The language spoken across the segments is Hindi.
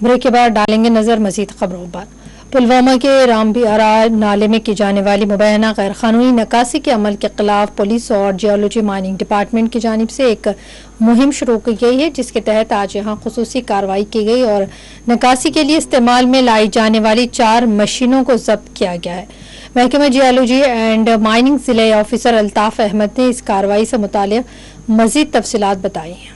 ब्रेक के बाद डालेंगे नजर मजीद खबरों पर। पुलवामा के रामबियारा नाले में की जाने वाली मुबैना गैर कानूनी नक्कासी के अमल के खिलाफ पुलिस और जियोलॉजी माइनिंग डिपार्टमेंट की जानिब से एक मुहिम शुरू की गई है, जिसके तहत आज यहाँ खुसूसी कार्रवाई की गई और नक्कासी के लिए इस्तेमाल में लाई जाने वाली 4 मशीनों को जब्त किया गया है। महकमा जियोलॉजी एंड माइनिंग जिले ऑफिसर अल्ताफ अहमद ने इस कार्रवाई से मुताल्लिक मजीद तफसीलात बताई हैं।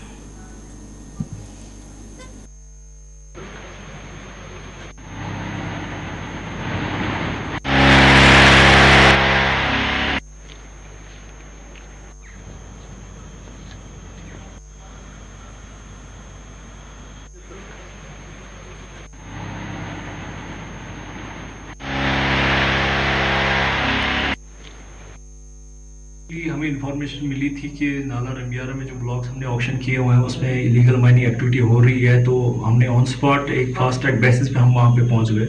हमें इन्फॉर्मेशन मिली थी कि नाला रंबियारा में जो ब्लॉक्स हमने ऑक्शन किए हुए हैं उसमें इलीगल माइनिंग एक्टिविटी हो रही है, तो हमने ऑन स्पॉट एक फास्ट ट्रैक बेसिस पे हम वहाँ पे पहुँच गए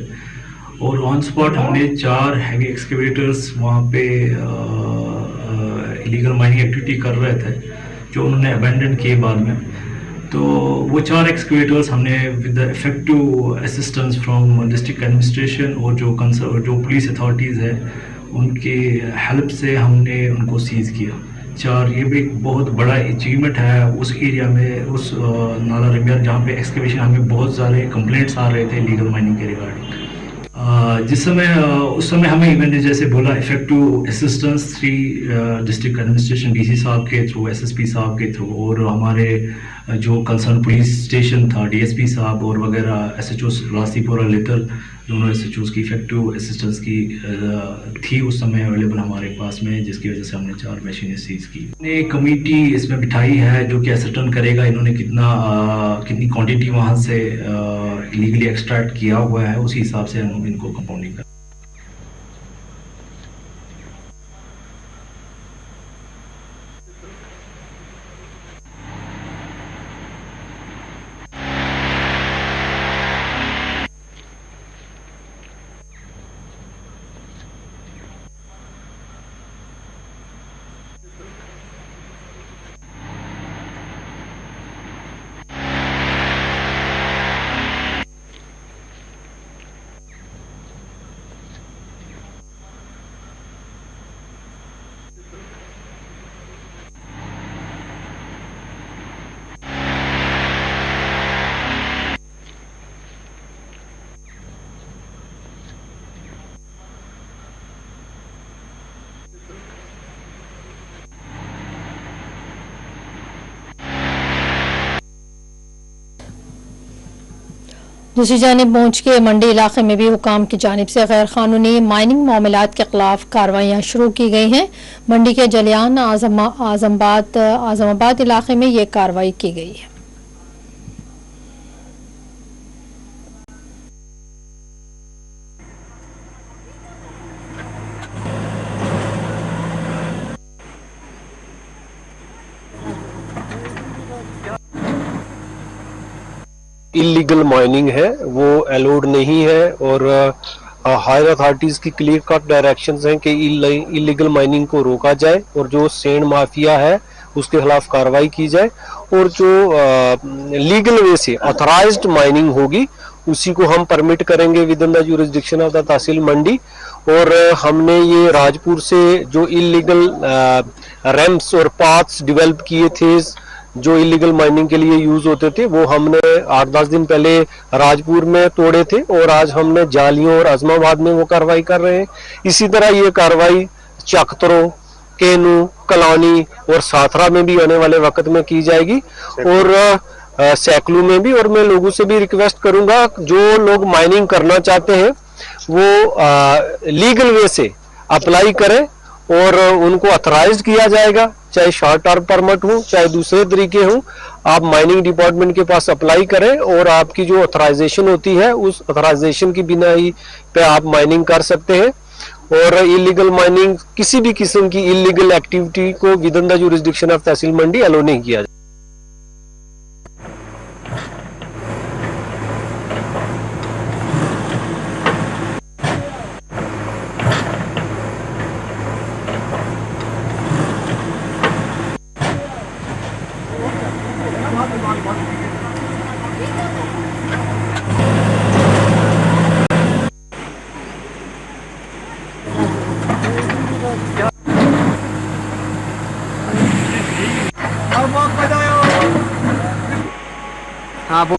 और ऑन स्पॉट हमने 4 हैवी एक्सकेवेटर्स वहाँ पे इलीगल माइनिंग एक्टिविटी कर रहे थे जो उन्होंने अबेंडन किए बाद में। तो वो 4 एक्सकेवेटर्स हमने with the effective assistance from district administration और जो पुलिस अथॉरिटीज़ है उनके हेल्प से हमने उनको सीज़ किया 4। ये भी एक बहुत बड़ा अचीवमेंट है उस एरिया में, उस नाला रंबियारा जहाँ पे एक्सकेवेशन हमें बहुत सारे कंप्लेंट्स आ रहे थे लीगल माइनिंग के रिगार्डिंग। जिस समय उस समय हमें इवन जैसे बोला effective assistance 3 district administration DC साहब के थ्रू, एसएसपी साहब के थ्रू और हमारे जो कंसर्न पुलिस स्टेशन था डीएसपी साहब और वगैरह एसएचओ लासीपुरा लेतर दोनों एसएचओ की इफेक्टिव असिस्टेंस की थी उस समय अवेलेबल हमारे पास में, जिसकी वजह से हमने 4 मशीनें सीज की। हमने कमेटी इसमें बिठाई है जो कि असर्टन करेगा इन्होंने कितनी क्वांटिटी वहाँ से इलीगली एक्सट्रैक्ट किया हुआ है, उसी हिसाब से हम इनको कंपाउंडिंग करें। दूसरी जानिब पहुंच के मंडी इलाके में भी हुकाम की जानिब से गैर कानूनी माइनिंग मामलात के खिलाफ कार्रवाइयाँ शुरू की गई हैं। मंडी के जलियान आजमाबाद इलाके में ये कार्रवाई की गई है। इलीगल माइनिंग है वो अलाउड नहीं है और हायर अथॉरिटीज की क्लियर कट डायरेक्शंस हैं कि इलीगल माइनिंग को रोका जाए और जो सैंड माफिया है उसके खिलाफ कार्रवाई की जाए और जो लीगल वे से ऑथराइज्ड माइनिंग होगी उसी को हम परमिट करेंगे within the jurisdiction of the tehsil Mandi. और हमने ये राजपुर से जो इलीगल रैम्प्स और पाथ्स डेवलप किए थे जो इलीगल माइनिंग के लिए यूज होते थे वो हमने 8-10 दिन पहले राजपुर में तोड़े थे और आज हमने जालियों और आजमाबाद में वो कार्रवाई कर रहे हैं। इसी तरह ये कार्रवाई चकतरों, केनू, कलानी और साथरा में भी आने वाले वक्त में की जाएगी और सैकलू में भी। और मैं लोगों से भी रिक्वेस्ट करूंगा जो लोग माइनिंग करना चाहते हैं वो लीगल वे से अप्लाई करें और उनको ऑथराइज किया जाएगा, चाहे शॉर्ट टर्म परमिट हो चाहे दूसरे तरीके हो। आप माइनिंग डिपार्टमेंट के पास अप्लाई करें और आपकी जो ऑथराइजेशन होती है उस ऑथराइजेशन की बिना ही पे आप माइनिंग कर सकते हैं। और इलीगल माइनिंग किसी भी किस्म की इलीगल एक्टिविटी को within the jurisdiction of tehsil Mandi allow नहीं किया जाए। हाँ वो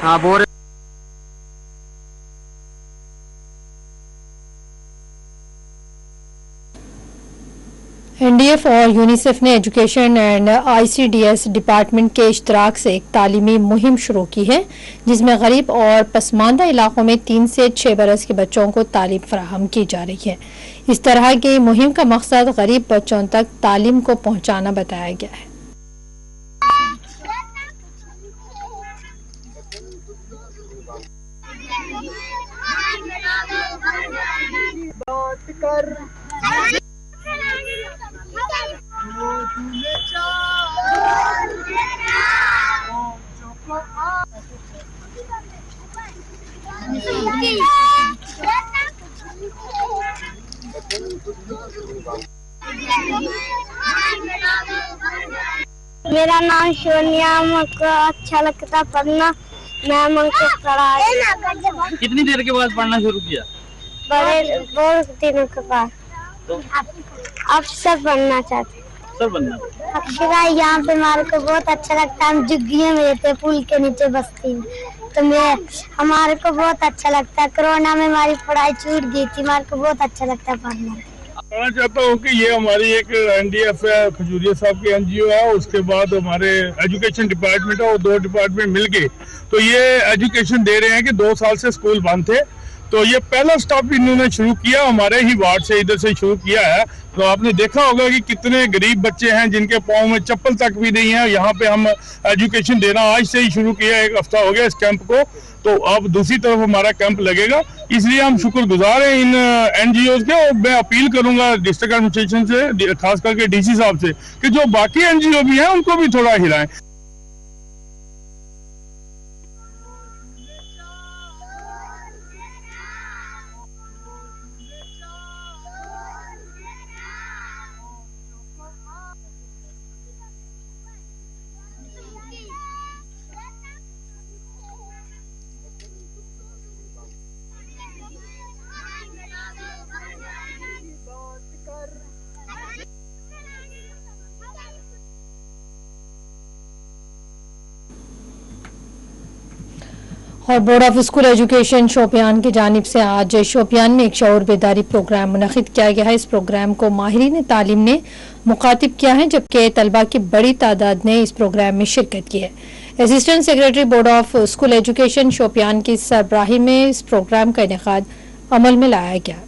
हाँ बोल एनडीएफ और यूनिसेफ ने एजुकेशन एंड आईसीडीएस डिपार्टमेंट के इश्तराक से एक तालीमी मुहिम शुरू की है जिसमें गरीब और पसमानदा इलाकों में 3 से 6 बरस के बच्चों को तालीम फराहम की जा रही है। इस तरह की मुहिम का मकसद गरीब बच्चों तक तालीम को पहुंचाना बताया गया है। मेरा नाम सोनिया, मुझको अच्छा लगता पढ़ना। मैं मुझको पढ़ाई कितनी देर के बाद पढ़ना शुरू किया? बड़े बहुत दिनों के बाद। तो अफसर बनना चाहते। सर बनना। अक्षरा, यहाँ पे हमारे को बहुत अच्छा लगता है। हम झुग्गियों में रहते, पुल के नीचे बस्ती में, तो हमारे को बहुत अच्छा लगता है। कोरोना में हमारी पढ़ाई छूट गई थी, हमारे को बहुत अच्छा लगता है पढ़ना। कहना चाहता हूँ कि ये हमारी एक एनडीएफ है, खजूरिया साहब की एनजीओ है, उसके बाद हमारे एजुकेशन डिपार्टमेंट है और 2 डिपार्टमेंट मिलके तो ये एजुकेशन दे रहे हैं कि 2 साल से स्कूल बंद थे, तो ये पहला स्टॉप इन्होंने शुरू किया, हमारे ही वार्ड से इधर से शुरू किया है। तो आपने देखा होगा कि कितने गरीब बच्चे हैं जिनके पाँव में चप्पल तक भी नहीं है। यहाँ पे हम एजुकेशन देना आज से ही शुरू किया, 1 हफ्ता हो गया इस कैंप को, तो अब दूसरी तरफ हमारा कैंप लगेगा। इसलिए हम शुक्रगुजार हैं इन एनजीओज के, और मैं अपील करूंगा डिस्ट्रिक्ट एडमिनिस्ट्रेशन से, खास करके डीसी साहब से, कि जो बाकी एनजीओ भी हैं उनको भी थोड़ा हिलाएं। और board of school education Shopian की जानिब से आज शोपियान में एक शऊर बेदारी प्रोग्राम मुनक़िद किया गया है। इस प्रोग्राम को माहिरीन तालीम ने मुखातिब किया है, जबकि तलबा की बड़ी तादाद ने इस प्रोग्राम में शिरकत की है। Assistant secretary board of school education Shopian की सरबराही में इस प्रोग्राम का इनेकाद अमल में लाया गया।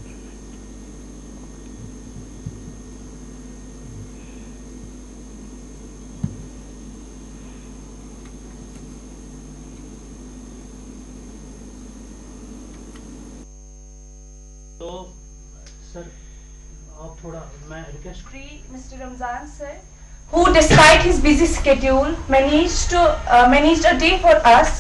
तो सर आप थोड़ा मैं request Mr. Ramzan sir, who despite his busy schedule managed a day for us,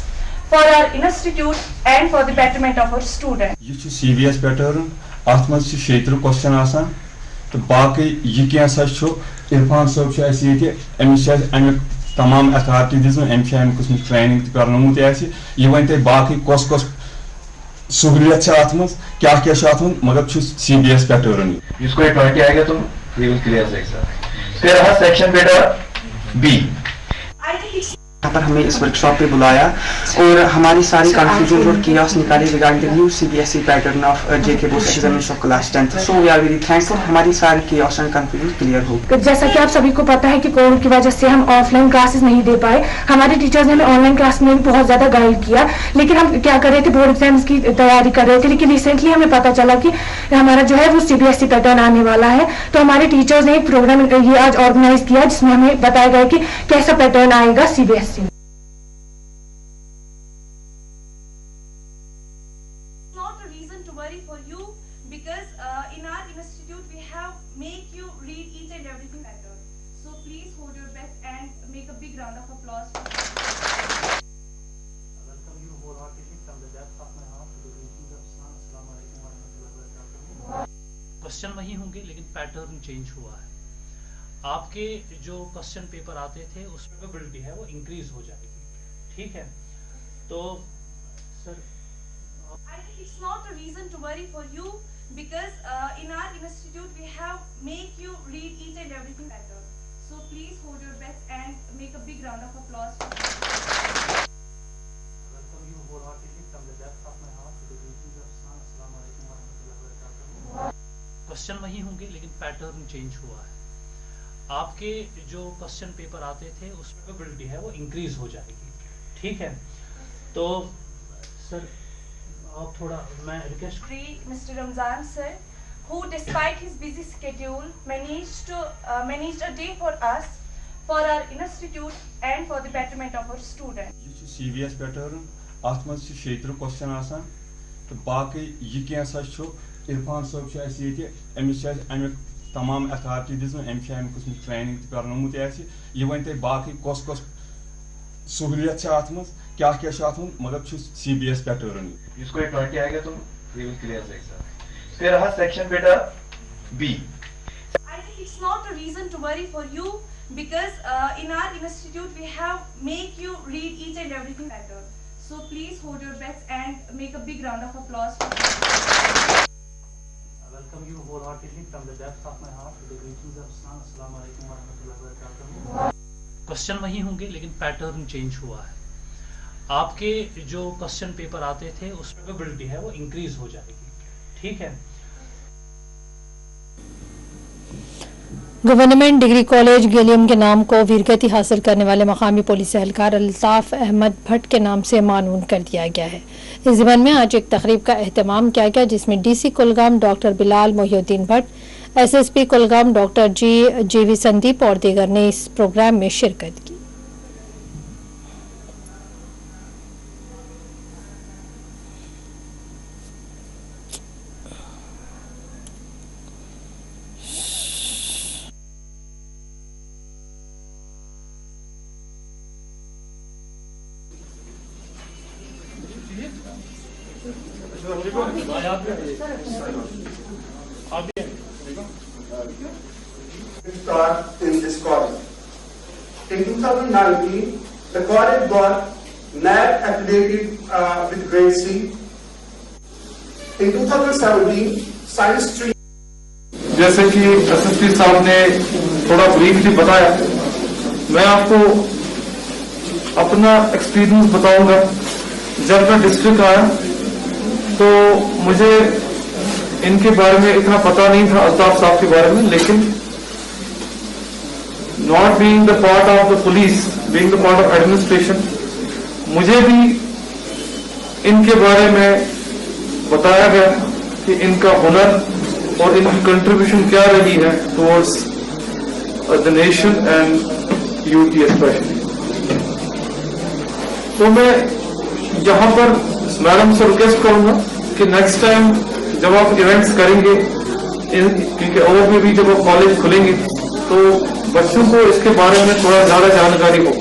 for our institute and for the betterment of our students. ये छु CBS पैटर्न आत्म से क्षेत्र क्वेश्चन आसान तो बाकी ये क्या सच छु इरफान साहब छु ऐसे ये अमिक तमाम अथॉरिटी दिसन एम कुछ ट्रेनिंग करनमुत ऐसे ये वनते बाकी कस सहूलियत क्या मगर CBS पैटर्न इसको 20 आएगा तो we will clear the exam. फिर रहा सेक्शन बेटा बी। यहाँ पर हमें इस वर्कशॉप पे बुलाया और हमारी सारी कंफ्यूजन और कियास निकाली regarding the new CBSE pattern of JK board examination of class 10th। So we are very thankful, हमारी सारी कियास एंड कंफ्यूजन क्लियर हो। जैसा कि आप सभी को पता है कि कोविड की वजह से हम ऑफलाइन क्लासेस नहीं दे पाए, हमारे टीचर्स ने हमें ऑनलाइन क्लास में भी बहुत ज्यादा गाइड किया, लेकिन हम क्या कर रहे थे, बोर्ड एग्जाम्स की तैयारी कर रहे थे। लेकिन रिसेंटली हमें पता चला कि हमारा जो है वो CBSE पैटर्न आने वाला है, तो हमारे टीचर्स ने एक प्रोग्राम ये आज ऑर्गेनाइज किया जिसमें हमें बताया गया कि कैसा पैटर्न आएगा CBSE। For you, because in our institute we have make you read each and everything better. So please hold your breath and make a big round of applause for question वही होंगे लेकिन पैटर्न चेंज हुआ है। आपके जो क्वेश्चन पेपर आते थे उस प्रोबेबिलिटी है वो इंक्रीज हो जाएगी, ठीक है। तो sir I think it's not a reason to worry for you because in our institute we have make you read each and everything better. So please hold your breath and make a big round of applause for you. Welcome you wholeheartedly from the depth of my heart to the greetings of Islam. Assalamu alaikum wa rahmatullahi wa barakatuh. Question वही होंगे लेकिन पैटर्न चेंज हुआ है। आपके जो क्वेश्चन पेपर आते थे उस प्रोबेबिलिटी है वो इंक्रीज हो जाएगी, ठीक है। तो सर आप थोड़ा मैं request Mr. Ramzan sir, who despite his busy schedule managed a day for us, for our institute and for the betterment of our students. ये CBS पैटर्न आत्म से क्षेत्र क्वेश्चन आसान तो बाकी ये क्या सच छो इरफान साहब छ ऐसे ये एमिस छ अमिक तमाम अथॉरिटी दिस एम छ अमिक कुछ ट्रेनिंग त करनमुत ऐसे ये वनते बाकी कोस सहूलियत छ आत्म क्या आत्म मगर छ CBS पैटर्न जिसको 20 आ गया तो we will clear the exam. फिर रहा सेक्शन बेटा B. I think it's not a reason to worry for you because in our institute we have make you read each and everything better. So please hold your breath and make a big round of applause for you. I welcome you wholeheartedly from the depth of my heart to the greetings of Islam. Assalamu alaikum wa rahmatullahi wa barakatuh. Question वही होंगे लेकिन पैटर्न चेंज हुआ है। आपके जो क्वेश्चन पेपर आते थे उस प्रोबेबिलिटी है वो इंक्रीज हो जाएगी, ठीक है। गवर्नमेंट डिग्री कॉलेज गेलियम के नाम को वीरगति हासिल करने वाले मकामी पुलिस एहलकार अल्ताफ अहमद भट्ट के नाम से मानून कर दिया गया है। इस ज़िमन में आज एक तकरीब का एहतमाम किया गया जिसमें DC Kulgam doctor Bilal Mohiuddin Bhatt, SSP Kulgam doctor GV Sandeep और दीगर ने इस प्रोग्राम में शिरकत की। In this college. In 2019, the college got NAC affiliated with grade C. In 2017, science stream. जैसे कि SSP साहब ने थोड़ा ब्रीफली बताया, मैं आपको अपना एक्सपीरियंस बताऊंगा। जब मैं डिस्ट्रिक्ट आया तो मुझे इनके बारे में इतना पता नहीं था, अल्ताफ साहब के बारे में, लेकिन not being the part of the police, being the part of administration, मुझे भी इनके बारे में बताया गया कि इनका हुनर और इनकी कंट्रीब्यूशन क्या रही है towards the nation and youth specially. तो मैं यहाँ पर मैडम से रिक्वेस्ट करूंगा कि नेक्स्ट टाइम जब आप इवेंट्स करेंगे, क्योंकि और में भी जब कॉलेज खुलेंगे तो बच्चों को इसके बारे में थोड़ा ज्यादा जानकारी हो।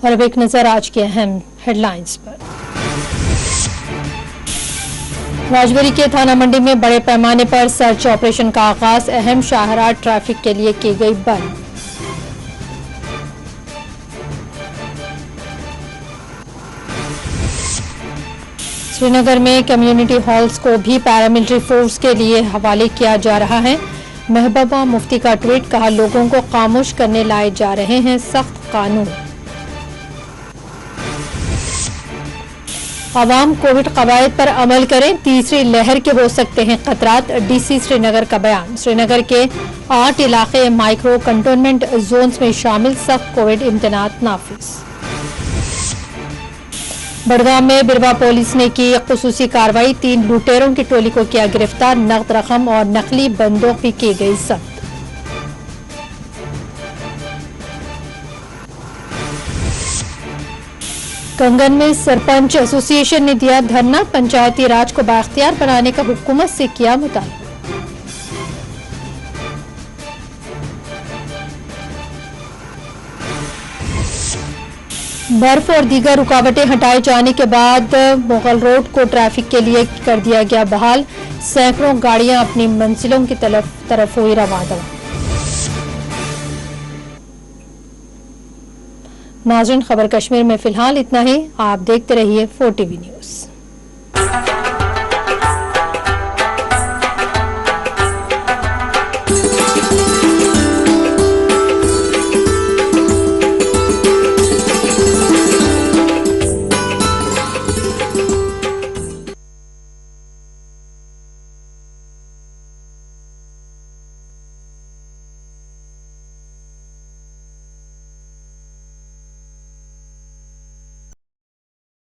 और अब एक नजर आज के अहम हेडलाइंस पर। राजबरी के थाना मंडी में बड़े पैमाने पर सर्च ऑपरेशन का आगाज, अहम शाहराह ट्रैफिक के लिए की गई बंद। श्रीनगर में कम्युनिटी हॉल्स को भी पैरामिलिट्री फोर्स के लिए हवाले किया जा रहा है। महबूबा मुफ्ती का ट्वीट, कहा लोगों को खामोश करने लाए जा रहे हैं सख्त कानून। आवाम कोविड कवायद पर अमल करें, तीसरी लहर के हो सकते हैं खतरात। डीसी श्रीनगर का बयान। श्रीनगर के 8 इलाके माइक्रो कंटेनमेंट जोन्स में शामिल, सख्त कोविड इम्तनात नाफिज। बड़गाम में बिरवा पुलिस ने की खुसूसी कार्रवाई, 3 लुटेरों की टोली को किया गिरफ्तार, नकद रकम और नकली बंदूक भी की गई जब्त। कंगन में सरपंच एसोसिएशन ने दिया धरना, पंचायती राज को बाख्तियार बनाने का हुकूमत से किया मुतालबा। बर्फ और दीगर रुकावटें हटाए जाने के बाद मुगल रोड को ट्रैफिक के लिए कर दिया गया बहाल, सैकड़ों गाड़ियां अपनी मंजिलों की तरफ हुई रवाना। नाज़रीन, खबर कश्मीर में फिलहाल इतना ही। आप देखते रहिए 4TV न्यूज़।